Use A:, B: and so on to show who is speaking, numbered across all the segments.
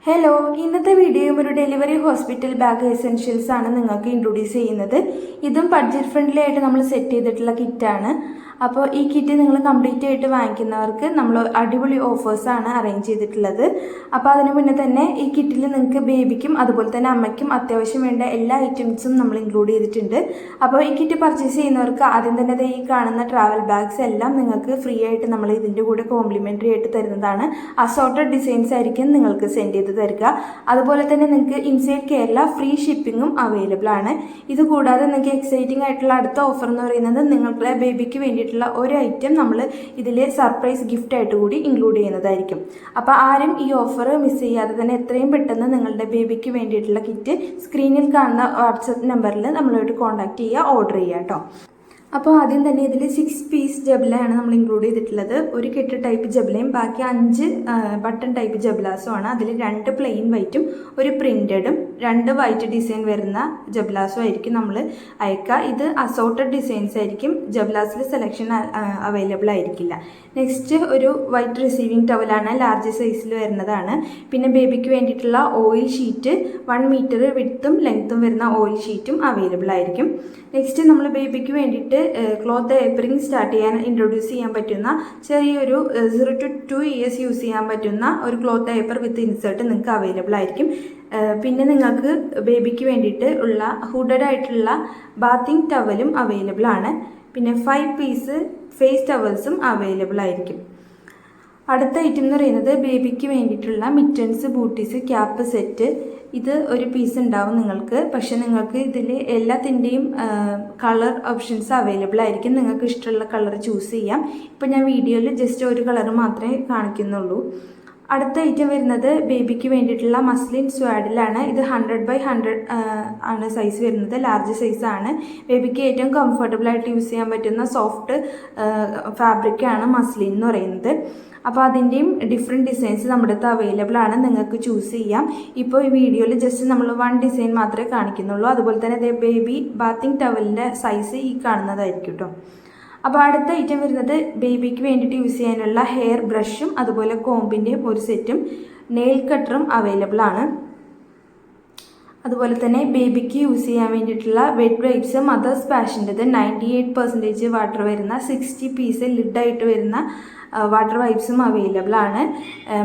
A: Hello, ഇന്നത്തെ വീഡിയോയും ഒരു ഡെലിവറി ഹോസ്പിറ്റൽ ബാഗ് എസെൻഷ്യൽസ് ആണ് നിങ്ങൾക്ക് ഇൻട്രൊഡ്യൂസ് ചെയ്യുന്നത്. ഇതും ബഡ്ജറ്റ് ഫ്രണ്ട്ലി ആയിട്ട് നമ്മൾ സെറ്റ് ചെയ്തിട്ടുള്ള കിറ്റാണ്. അപ്പോൾ ഈ കിറ്റ് നിങ്ങൾ കംപ്ലീറ്റ് ആയിട്ട് വാങ്ങിക്കുന്നവർക്ക് നമ്മൾ അടിപൊളി ഓഫേഴ്സാണ് അറേഞ്ച് ചെയ്തിട്ടുള്ളത്. അപ്പോൾ അതിന് മുന്നേ തന്നെ ഈ കിറ്റിൽ നിങ്ങൾക്ക് ബേബിക്കും അതുപോലെ തന്നെ അമ്മയ്ക്കും അത്യാവശ്യം വേണ്ട എല്ലാ ഐറ്റംസും നമ്മൾ ഇൻക്ലൂഡ് ചെയ്തിട്ടുണ്ട്. അപ്പോൾ ഈ കിറ്റ് പർച്ചേസ് ചെയ്യുന്നവർക്ക് ആദ്യം തന്നെ ഈ കാണുന്ന ട്രാവൽ ബാഗ്സ് എല്ലാം നിങ്ങൾക്ക് ഫ്രീ ആയിട്ട് നമ്മൾ ഇതിൻ്റെ കൂടെ കോംപ്ലിമെൻ്ററി ആയിട്ട് തരുന്നതാണ്. അസോർട്ടഡ് ഡിസൈൻസ് ആയിരിക്കും നിങ്ങൾക്ക് സെൻഡ് ചെയ്ത് തരിക. അതുപോലെ തന്നെ നിങ്ങൾക്ക് ഇൻസൈഡ് കേരള ഫ്രീ ഷിപ്പിങ്ങും അവൈലബിൾ ആണ്. ഇതുകൂടാതെ നിങ്ങൾക്ക് എക്സൈറ്റിംഗ് ആയിട്ടുള്ള അടുത്ത ഓഫർ എന്ന് പറയുന്നത് നിങ്ങളുടെ ബേബിക്ക് വേണ്ടിയിട്ടുള്ള ഒരു ഐറ്റം നമ്മൾ ഇതിൽ സർപ്രൈസ് ഗിഫ്റ്റ് ആയിട്ട് കൂടി ഇൻക്ലൂഡ് ചെയ്യുന്നതായിരിക്കും. അപ്പോൾ ആരും ഈ ഓഫർ മിസ് ചെയ്യാതെ തന്നെ എത്രയും പെട്ടെന്ന് നിങ്ങളുടെ ബേബിക്ക് വേണ്ടിയിട്ടുള്ള കിറ്റ് സ്ക്രീനിൽ കാണുന്ന വാട്സപ്പ് നമ്പറിൽ നമ്മളായിട്ട് കോൺടാക്ട് ചെയ്യുക, ഓർഡർ ചെയ്യുക കേട്ടോ. അപ്പോൾ ആദ്യം തന്നെ ഇതിൽ 6 പീസ് ജബലയാണ് നമ്മൾ ഇൻക്ലൂഡ് ചെയ്തിട്ടുള്ളത്. ഒരു കെട്ട് ടൈപ്പ് ജബലയും ബാക്കി 5 ബട്ടൺ ടൈപ്പ് ജബലാസും ആണ്. അതിൽ 2 പ്ലെയിൻ വൈറ്റും ഒരു പ്രിൻറ്റഡും 2 വൈറ്റ് ഡിസൈൻ വരുന്ന ജബലാസും ആയിരിക്കും നമ്മൾ അയക്കുക. ഇത് അസോർട്ടഡ് ഡിസൈൻസ് ആയിരിക്കും. ജബലാസിൽ സെലക്ഷൻ അവൈലബിൾ ആയിരിക്കില്ല. നെക്സ്റ്റ് ഒരു വൈറ്റ് റിസീവിങ് ടവലാണ്, ലാർജ് സൈസിൽ വരുന്നതാണ്. പിന്നെ ബേബിക്ക് വേണ്ടിയിട്ടുള്ള ഓയിൽ ഷീറ്റ് 1 മീറ്റർ വിഡ്ത്തും ലെങ്ത്തും വരുന്ന ഓയിൽ ഷീറ്റും അവൈലബിൾ ആയിരിക്കും. നെക്സ്റ്റ് നമ്മൾ ബേബിക്ക് വേണ്ടിയിട്ട് ക്ലോത്ത് ഏപ്പറിങ് സ്റ്റാർട്ട് ചെയ്യാൻ ഇൻട്രൊഡ്യൂസ് ചെയ്യാൻ പറ്റുന്ന ചെറിയൊരു 0 to 2 ഇയേഴ്സ് യൂസ് ചെയ്യാൻ പറ്റുന്ന ഒരു ക്ലോത്ത് ഏപ്പർ വിത്ത് ഇൻസേർട്ട് നിങ്ങൾക്ക് അവൈലബിൾ ആയിരിക്കും. പിന്നെ നിങ്ങൾക്ക് ബേബിക്ക് വേണ്ടിയിട്ട് ഉള്ള ഹുഡഡ് ആയിട്ടുള്ള ബാത്തിങ് ടവലും അവൈലബിൾ ആണ്. പിന്നെ 5 പീസ് ഫേസ് ടവൽസും അവൈലബിൾ ആയിരിക്കും. അടുത്ത ഐറ്റം എന്ന് പറയുന്നത് ബേബിക്ക് വേണ്ടിയിട്ടുള്ള മിറ്റൻസ്, ബൂട്ടീസ്, ക്യാപ്പ് സെറ്റ്. ഇത് ഒരു പീസ് ഉണ്ടാവും നിങ്ങൾക്ക്. പക്ഷെ നിങ്ങൾക്ക് ഇതിൽ എല്ലാത്തിൻ്റെയും കളർ ഓപ്ഷൻസ് അവൈലബിൾ ആയിരിക്കും. നിങ്ങൾക്ക് ഇഷ്ടമുള്ള കളർ ചൂസ് ചെയ്യാം. ഇപ്പം ഞാൻ വീഡിയോയിൽ ജസ്റ്റ് ഒരു കളർ മാത്രമേ കാണിക്കുന്നുള്ളൂ. അടുത്ത ഐറ്റം വരുന്നത് ബേബിക്ക് വേണ്ടിയിട്ടുള്ള മസ്ലിൻ സ്വാഡിലാണ്. ഇത് 100x100 ആണ് സൈസ് വരുന്നത്. ലാർജ് സൈസാണ്. ബേബിക്ക് ഏറ്റവും കംഫർട്ടബിൾ ആയിട്ട് യൂസ് ചെയ്യാൻ പറ്റുന്ന സോഫ്റ്റ് ഫാബ്രിക്കാണ് മസ്ലിൻ എന്ന് പറയുന്നത്. അപ്പോൾ അതിൻ്റെയും ഡിഫറെൻറ്റ് ഡിസൈൻസ് നമ്മുടെ അടുത്ത് അവൈലബിൾ ആണ്, നിങ്ങൾക്ക് ചൂസ് ചെയ്യാം. ഇപ്പോൾ ഈ വീഡിയോയിൽ ജസ്റ്റ് നമ്മൾ 1 ഡിസൈൻ മാത്രമേ കാണിക്കുന്നുള്ളൂ. അതുപോലെ തന്നെ ബേബി ബാത്തിങ് ടവലിൻ്റെ സൈസ് ഈ കാണുന്നതായിരിക്കും കേട്ടോ. അപ്പോൾ അടുത്ത ഐറ്റം വരുന്നത് ബേബിക്ക് വേണ്ടിയിട്ട് യൂസ് ചെയ്യാനുള്ള ഹെയർ ബ്രഷും അതുപോലെ കോമ്പിൻ്റെയും ഒരു സെറ്റും നെയിൽ കട്ടറും അവൈലബിൾ ആണ്. അതുപോലെ തന്നെ ബേബിക്ക് യൂസ് ചെയ്യാൻ വേണ്ടിയിട്ടുള്ള വെറ്റ് വൈപ്സ് മദേഴ്സ് പാഷൻ്റെത് 98% വാട്ടർ വരുന്ന 60 പീസ് ലിഡായിട്ട് വരുന്ന വാട്ടർ വൈപ്സും അവൈലബിൾ ആണ്.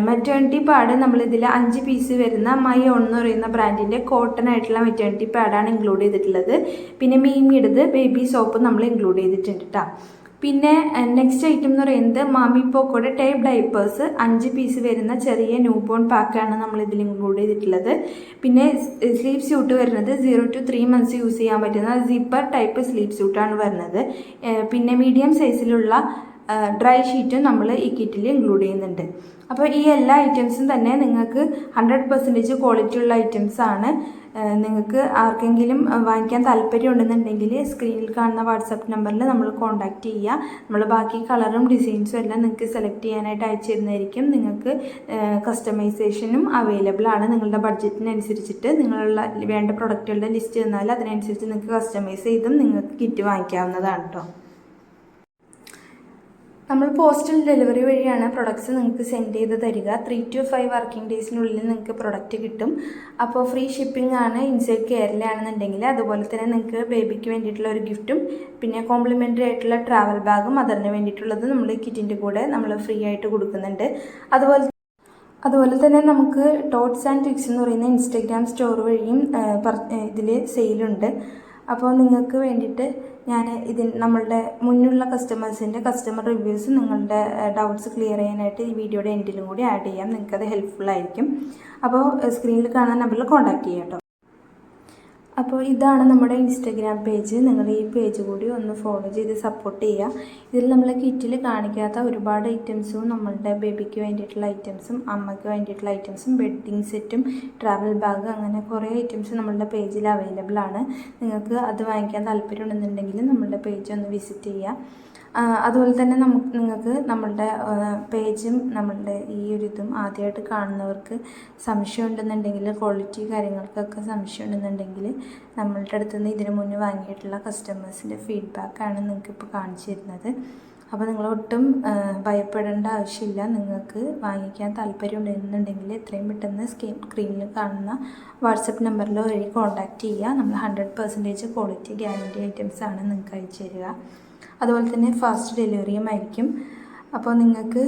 A: മെറ്റേണിറ്റി പാഡ് നമ്മളിതിൽ 5 പീസ് വരുന്ന മൈ ഓൺ എന്ന് പറയുന്ന ബ്രാൻഡിൻ്റെ കോട്ടൺ ആയിട്ടുള്ള മെറ്റേണിറ്റി പാഡാണ് ഇൻക്ലൂഡ് ചെയ്തിട്ടുള്ളത്. പിന്നെ മീമിയുടേത് ബേബി സോപ്പ് നമ്മൾ ഇൻക്ലൂഡ് ചെയ്തിട്ടുണ്ട് കേട്ടോ. പിന്നെ നെക്സ്റ്റ് ഐറ്റം എന്ന് പറയുന്നത് മാമി പോക്കോയുടെ ടൈപ്പ് ഡൈപ്പേഴ്സ് 5 പീസ് വരുന്ന ചെറിയ ന്യൂ ബോൺ പാക്കാണ് നമ്മൾ ഇതിൽ ഇൻക്ലൂഡ് ചെയ്തിട്ടുള്ളത്. പിന്നെ സ്ലീപ്പ് സ്യൂട്ട് വരുന്നത് 0 to 3 months യൂസ് ചെയ്യാൻ പറ്റുന്ന സിപ്പർ ടൈപ്പ് സ്ലീപ്പ് സ്യൂട്ടാണ് വരുന്നത്. പിന്നെ മീഡിയം സൈസിലുള്ള ഡ്രൈ ഷീറ്റും നമ്മൾ ഈ കിറ്റിൽ ഇൻക്ലൂഡ് ചെയ്യുന്നുണ്ട്. അപ്പോൾ ഈ എല്ലാ ഐറ്റംസും തന്നെ നിങ്ങൾക്ക് 100% ക്വാളിറ്റി ഉള്ള ഐറ്റംസ് ആണ്. നിങ്ങൾക്ക് ആർക്കെങ്കിലും വാങ്ങിക്കാൻ താല്പര്യം ഉണ്ടെന്നുണ്ടെങ്കിൽ സ്ക്രീനിൽ കാണുന്ന വാട്സപ്പ് നമ്പറിൽ നമ്മൾ കോൺടാക്റ്റ് ചെയ്യുക. നമ്മൾ ബാക്കി കളറും ഡിസൈൻസും എല്ലാം നിങ്ങൾക്ക് സെലക്ട് ചെയ്യാനായിട്ട് അയച്ചു തരുന്നതായിരിക്കും. നിങ്ങൾക്ക് കസ്റ്റമൈസേഷനും അവൈലബിൾ ആണ്. നിങ്ങളുടെ ബഡ്ജറ്റിനനുസരിച്ചിട്ട് നിങ്ങളുള്ള വേണ്ട പ്രൊഡക്റ്റുകളുടെ ലിസ്റ്റ് തന്നാൽ അതിനനുസരിച്ച് നിങ്ങൾക്ക് കസ്റ്റമൈസ് ചെയ്തും നിങ്ങൾക്ക് കിറ്റ് വാങ്ങിക്കാവുന്നതാണ് കേട്ടോ. നമ്മൾ പോസ്റ്റൽ ഡെലിവറി വഴിയാണ് പ്രൊഡക്ട്സ് നിങ്ങൾക്ക് സെൻഡ് ചെയ്ത് തരിക. 3 to 5 വർക്കിംഗ് ഡേയ്സിനുള്ളിൽ നിങ്ങൾക്ക് പ്രൊഡക്റ്റ് കിട്ടും. അപ്പോൾ ഫ്രീ ഷിപ്പിംഗ് ആണ് ഇൻസൈഡ് കേരളയാണെന്നുണ്ടെങ്കിൽ. അതുപോലെ തന്നെ നിങ്ങൾക്ക് ബേബിക്ക് വേണ്ടിയിട്ടുള്ള ഒരു ഗിഫ്റ്റും പിന്നെ കോംപ്ലിമെൻ്ററി ആയിട്ടുള്ള ട്രാവൽ ബാഗും മദറിന് വേണ്ടിയിട്ടുള്ളത് നമ്മൾ കിറ്റിൻ്റെ കൂടെ നമ്മൾ ഫ്രീ ആയിട്ട് കൊടുക്കുന്നുണ്ട്. അതുപോലെ തന്നെ നമുക്ക് ടോട്ട്സ് ആൻഡ് ട്രിക്സ് എന്ന് പറയുന്ന ഇൻസ്റ്റഗ്രാം സ്റ്റോർ വഴിയും ഇതിൽ സെയിലുണ്ട്. അപ്പോൾ നിങ്ങൾക്ക് വേണ്ടിയിട്ട് ഞാൻ നമ്മളുടെ മുന്നുള്ള കസ്റ്റമർ റിവ്യൂസ് നിങ്ങളുടെ ഡൗട്ട്സ് ക്ലിയർ ചെയ്യാനായിട്ട് ഈ വീഡിയോയുടെ എൻഡിലും കൂടി ആഡ് ചെയ്യാം. നിങ്ങൾക്കത് ഹെൽപ്ഫുൾ ആയിരിക്കും. അപ്പോൾ സ്ക്രീനിൽ കാണുന്ന നമ്പറിൽ കോൺടാക്റ്റ് ചെയ്യാം കേട്ടോ. അപ്പോൾ ഇതാണ് നമ്മുടെ ഇൻസ്റ്റഗ്രാം പേജ്. നിങ്ങൾ ഈ പേജ് കൂടി ഒന്ന് ഫോളോ ചെയ്ത് സപ്പോർട്ട് ചെയ്യുക. ഇതിൽ നമ്മൾ കിറ്റിൽ കാണിക്കാത്ത ഒരുപാട് ഐറ്റംസും നമ്മളുടെ ബേബിക്ക് വേണ്ടിയിട്ടുള്ള ഐറ്റംസും അമ്മയ്ക്ക് വേണ്ടിയിട്ടുള്ള ഐറ്റംസും ബെഡിങ് സെറ്റും ട്രാവൽ ബാഗ് അങ്ങനെ കുറേ ഐറ്റംസ് നമ്മളുടെ പേജിൽ അവൈലബിൾ ആണ്. നിങ്ങൾക്ക് അത് വാങ്ങിക്കാൻ താല്പര്യം ഉണ്ടെന്നുണ്ടെങ്കിൽ നമ്മളുടെ പേജ് ഒന്ന് വിസിറ്റ് ചെയ്യുക. അതുപോലെ തന്നെ നിങ്ങൾക്ക് നമ്മളുടെ പേജും നമ്മളുടെ ഈ ഒരു ഇതും ആദ്യമായിട്ട് കാണുന്നവർക്ക് സംശയം ഉണ്ടെന്നുണ്ടെങ്കിൽ ക്വാളിറ്റി കാര്യങ്ങൾക്കൊക്കെ സംശയം ഉണ്ടെന്നുണ്ടെങ്കിൽ നമ്മളുടെ അടുത്ത് നിന്ന് ഇതിനു മുന്നേ വാങ്ങിയിട്ടുള്ള കസ്റ്റമേഴ്സിൻ്റെ ഫീഡ്ബാക്കാണ് നിങ്ങൾക്ക് ഇപ്പോൾ കാണിച്ചു തരുന്നത്. അപ്പോൾ നിങ്ങൾ ഒട്ടും ഭയപ്പെടേണ്ട ആവശ്യമില്ല. നിങ്ങൾക്ക് വാങ്ങിക്കാൻ താല്പര്യം ഉണ്ടെന്നുണ്ടെങ്കിൽ എത്രയും പെട്ടെന്ന് സ്ക്രീനിൽ കാണുന്ന വാട്സപ്പ് നമ്പറിൽ വഴി കോൺടാക്റ്റ് ചെയ്യുക. നമ്മൾ 100% ക്വാളിറ്റി ഗ്യാരണ്ടി ഐറ്റംസാണ് നിങ്ങൾക്ക് അയച്ചു തരിക. അതുപോലെ തന്നെ ഫാസ്റ്റ് ഡെലിവറിയും ആയിരിക്കും. അപ്പോൾ നിങ്ങൾക്ക്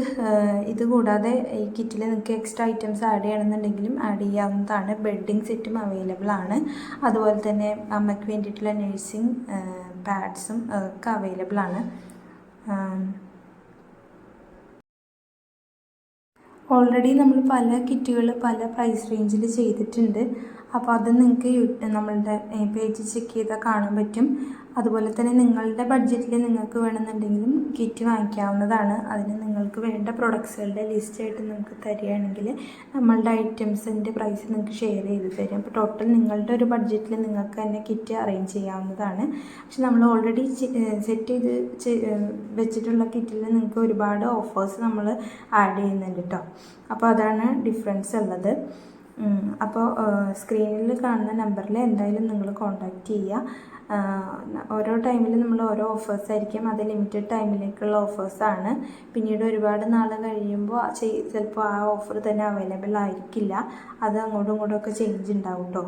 A: ഇത് കൂടാതെ ഈ കിറ്റിൽ നിങ്ങൾക്ക് എക്സ്ട്രാ ഐറ്റംസ് ആഡ് ചെയ്യണമെന്നുണ്ടെങ്കിലും ആഡ് ചെയ്യാവുന്നതാണ്. ബെഡിങ് സെറ്റും അവൈലബിൾ ആണ്. അതുപോലെ തന്നെ അമ്മയ്ക്ക് വേണ്ടിയിട്ടുള്ള നഴ്സിംഗ് പാഡ്സും ഒക്കെ അവൈലബിൾ ആണ്. ഓൾറെഡി നമ്മൾ പല കിറ്റുകൾ പല പ്രൈസ് റേഞ്ചിൽ ചെയ്തിട്ടുണ്ട്. അപ്പോൾ അത് നിങ്ങൾക്ക് നമ്മളുടെ പേജ് ചെക്ക് ചെയ്താൽ കാണാൻ പറ്റും. അതുപോലെ തന്നെ നിങ്ങളുടെ ബഡ്ജറ്റിൽ നിങ്ങൾക്ക് വേണമെന്നുണ്ടെങ്കിലും കിറ്റ് വാങ്ങിക്കാവുന്നതാണ്. അതിന് നിങ്ങൾക്ക് വേണ്ട പ്രൊഡക്ട്സുകളുടെ ലിസ്റ്റായിട്ട് നിങ്ങൾക്ക് തരികയാണെങ്കിൽ നമ്മളുടെ ഐറ്റംസിൻ്റെ പ്രൈസ് നിങ്ങൾക്ക് ഷെയർ ചെയ്ത് തരും. അപ്പോൾ ടോട്ടൽ നിങ്ങളുടെ ഒരു ബഡ്ജറ്റിൽ നിങ്ങൾക്ക് തന്നെ കിറ്റ് അറേഞ്ച് ചെയ്യാവുന്നതാണ്. പക്ഷെ നമ്മൾ ഓൾറെഡി സെറ്റ് ചെയ്ത് വെച്ചിട്ടുള്ള കിറ്റിൽ നിങ്ങൾക്ക് ഒരുപാട് ഓഫേഴ്സ് നമ്മൾ ആഡ് ചെയ്യുന്നുണ്ട് കേട്ടോ. അപ്പോൾ അതാണ് ഡിഫറൻസ് ഉള്ളത്. അപ്പോൾ സ്ക്രീനിൽ കാണുന്ന നമ്പറിൽ എന്തായാലും നിങ്ങൾ കോൺടാക്റ്റ് ചെയ്യുക. ഓരോ ടൈമിൽ നമ്മൾ ഓരോ ഓഫേഴ്സ് ആയിരിക്കും. അത് ലിമിറ്റഡ് ടൈമിലേക്കുള്ള ഓഫേഴ്സാണ്. പിന്നീട് ഒരുപാട് നാൾ കഴിയുമ്പോൾ ചിലപ്പോൾ ആ ഓഫർ തന്നെ അവൈലബിൾ ആയിരിക്കില്ല. അത് അങ്ങോട്ടും ഇങ്ങോട്ടും ഒക്കെ ചേഞ്ച് ഉണ്ടാവും കേട്ടോ.